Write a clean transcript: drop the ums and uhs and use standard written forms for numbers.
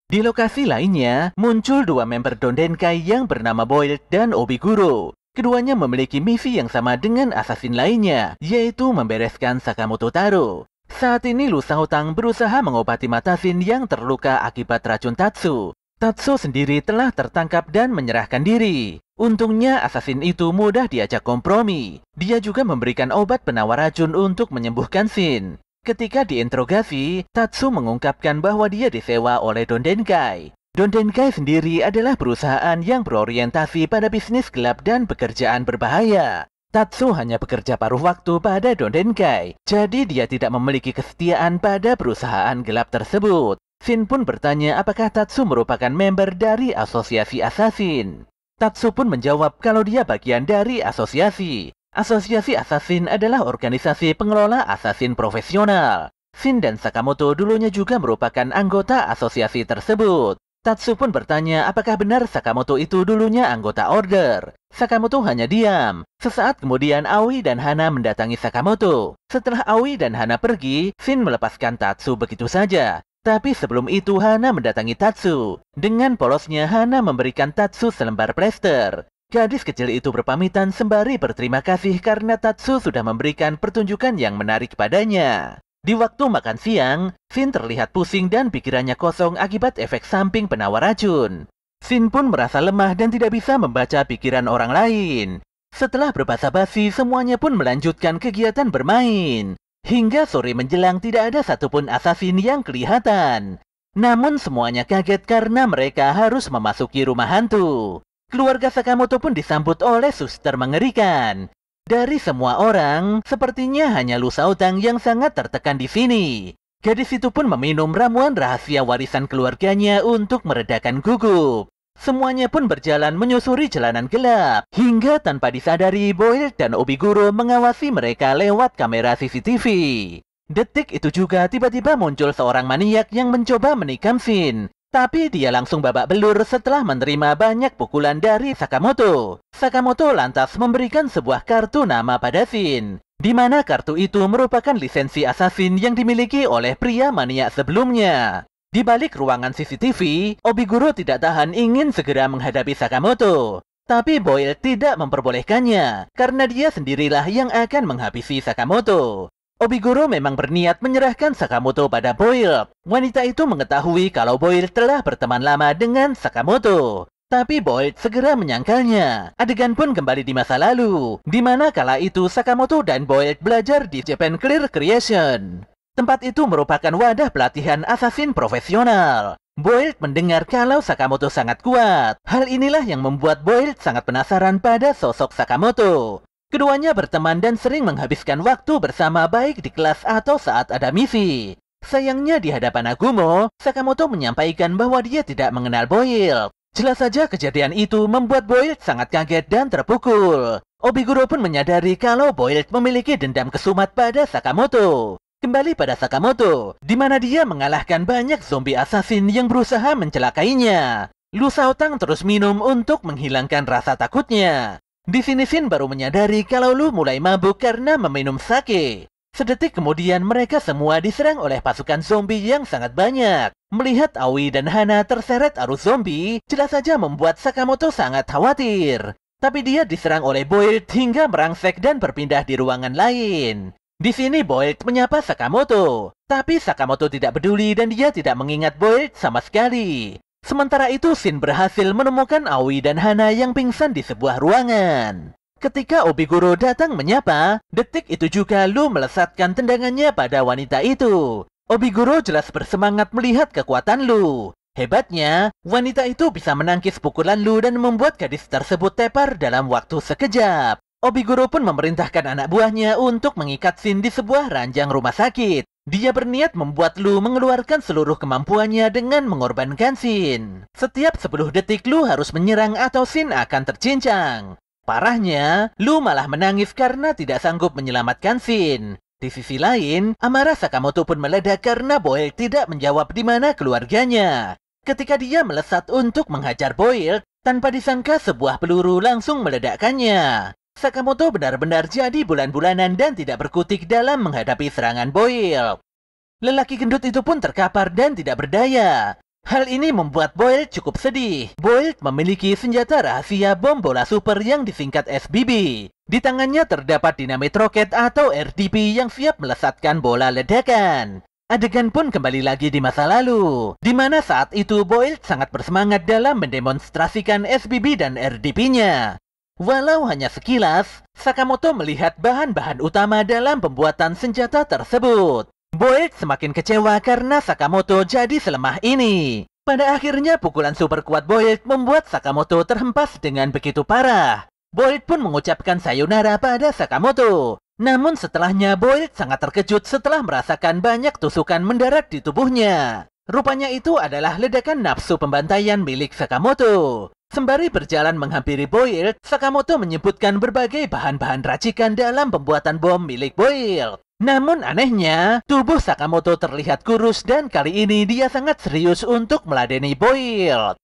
Di lokasi lainnya, muncul dua member Dondenkai yang bernama Boiled dan Obiguro. Keduanya memiliki misi yang sama dengan assassin lainnya, yaitu membereskan Sakamoto Taro. Saat ini Lu Shaotang berusaha mengobati mata Shin yang terluka akibat racun Tatsu. Tatsu sendiri telah tertangkap dan menyerahkan diri. Untungnya assassin itu mudah diajak kompromi. Dia juga memberikan obat penawar racun untuk menyembuhkan Shin. Ketika diinterogasi, Tatsu mengungkapkan bahwa dia disewa oleh Dondenkai. Dondenkai sendiri adalah perusahaan yang berorientasi pada bisnis gelap dan pekerjaan berbahaya. Tatsu hanya bekerja paruh waktu pada Dondenkai, jadi dia tidak memiliki kesetiaan pada perusahaan gelap tersebut. Shin pun bertanya apakah Tatsu merupakan member dari asosiasi assassin. Tatsu pun menjawab kalau dia bagian dari asosiasi. Asosiasi Assassin adalah organisasi pengelola assassin profesional. Shin dan Sakamoto dulunya juga merupakan anggota asosiasi tersebut. Tatsu pun bertanya apakah benar Sakamoto itu dulunya anggota order. Sakamoto hanya diam. Sesaat kemudian Aoi dan Hana mendatangi Sakamoto. Setelah Aoi dan Hana pergi, Shin melepaskan Tatsu begitu saja. Tapi sebelum itu Hana mendatangi Tatsu. Dengan polosnya Hana memberikan Tatsu selembar plester. Gadis kecil itu berpamitan sembari berterima kasih karena Tatsu sudah memberikan pertunjukan yang menarik padanya. Di waktu makan siang, Shin terlihat pusing dan pikirannya kosong akibat efek samping penawar racun. Shin pun merasa lemah dan tidak bisa membaca pikiran orang lain. Setelah berbasa-basi, semuanya pun melanjutkan kegiatan bermain. Hingga sore menjelang tidak ada satupun assassin yang kelihatan. Namun semuanya kaget karena mereka harus memasuki rumah hantu. Keluarga Sakamoto pun disambut oleh suster mengerikan. Dari semua orang, sepertinya hanya Lu Shaotang yang sangat tertekan di sini. Gadis itu pun meminum ramuan rahasia warisan keluarganya untuk meredakan gugup. Semuanya pun berjalan menyusuri jalanan gelap, hingga tanpa disadari Boiled dan Obiguro mengawasi mereka lewat kamera CCTV. Detik itu juga tiba-tiba muncul seorang maniak yang mencoba menikam Shin. Tapi dia langsung babak belur setelah menerima banyak pukulan dari Sakamoto. Sakamoto lantas memberikan sebuah kartu nama pada Shin, di mana kartu itu merupakan lisensi assassin yang dimiliki oleh pria maniak sebelumnya. Di balik ruangan CCTV, Obiguro tidak tahan ingin segera menghadapi Sakamoto. Tapi Boiled tidak memperbolehkannya, karena dia sendirilah yang akan menghabisi Sakamoto. Obiguro memang berniat menyerahkan Sakamoto pada Boiled. Wanita itu mengetahui kalau Boiled telah berteman lama dengan Sakamoto. Tapi Boiled segera menyangkalnya. Adegan pun kembali di masa lalu, di mana kala itu Sakamoto dan Boiled belajar di Japan Clear Creation. Tempat itu merupakan wadah pelatihan assassin profesional. Boiled mendengar kalau Sakamoto sangat kuat. Hal inilah yang membuat Boiled sangat penasaran pada sosok Sakamoto. Keduanya berteman dan sering menghabiskan waktu bersama baik di kelas atau saat ada misi. Sayangnya di hadapan Agumo, Sakamoto menyampaikan bahwa dia tidak mengenal Boiled. Jelas saja kejadian itu membuat Boiled sangat kaget dan terpukul. Obiguro pun menyadari kalau Boiled memiliki dendam kesumat pada Sakamoto. Kembali pada Sakamoto, di mana dia mengalahkan banyak zombie assassin yang berusaha mencelakainya. Lu Shaotang terus minum untuk menghilangkan rasa takutnya. Di sini Shin baru menyadari kalau Lu mulai mabuk karena meminum sake. Sedetik kemudian mereka semua diserang oleh pasukan zombie yang sangat banyak. Melihat Aoi dan Hana terseret arus zombie, jelas saja membuat Sakamoto sangat khawatir. Tapi dia diserang oleh Boiled hingga merangsek dan berpindah di ruangan lain. Di sini Boiled menyapa Sakamoto, tapi Sakamoto tidak peduli dan dia tidak mengingat Boiled sama sekali. Sementara itu Shin berhasil menemukan Aoi dan Hana yang pingsan di sebuah ruangan. Ketika Obiguro datang menyapa, detik itu juga Lu melesatkan tendangannya pada wanita itu. Obiguro jelas bersemangat melihat kekuatan Lu. Hebatnya, wanita itu bisa menangkis pukulan Lu dan membuat gadis tersebut tepar dalam waktu sekejap. Obiguro pun memerintahkan anak buahnya untuk mengikat Shin di sebuah ranjang rumah sakit. Dia berniat membuat Lu mengeluarkan seluruh kemampuannya dengan mengorbankan Shin. Setiap 10 detik Lu harus menyerang atau Shin akan tercincang. Parahnya, Lu malah menangis karena tidak sanggup menyelamatkan Shin. Di sisi lain, amarah Sakamoto pun meledak karena Boiled tidak menjawab di mana keluarganya. Ketika dia melesat untuk menghajar Boiled, tanpa disangka sebuah peluru langsung meledakkannya. Sakamoto benar-benar jadi bulan-bulanan dan tidak berkutik dalam menghadapi serangan Boiled. Lelaki gendut itu pun terkapar dan tidak berdaya. Hal ini membuat Boyd cukup sedih. Boyd memiliki senjata rahasia bom bola super yang disingkat SBB. Di tangannya terdapat dinamit roket atau RDP yang siap melesatkan bola ledakan. Adegan pun kembali lagi di masa lalu, di mana saat itu Boyd sangat bersemangat dalam mendemonstrasikan SBB dan RDP-nya. Walau hanya sekilas, Sakamoto melihat bahan-bahan utama dalam pembuatan senjata tersebut. Boyd semakin kecewa karena Sakamoto jadi selemah ini. Pada akhirnya pukulan super kuat Boyd membuat Sakamoto terhempas dengan begitu parah. Boyd pun mengucapkan sayonara pada Sakamoto. Namun setelahnya Boyd sangat terkejut setelah merasakan banyak tusukan mendarat di tubuhnya. Rupanya itu adalah ledakan nafsu pembantaian milik Sakamoto. Sembari berjalan menghampiri Boyd, Sakamoto menyebutkan berbagai bahan-bahan racikan dalam pembuatan bom milik Boyd. Namun anehnya, tubuh Sakamoto terlihat kurus dan kali ini dia sangat serius untuk meladeni Boyd.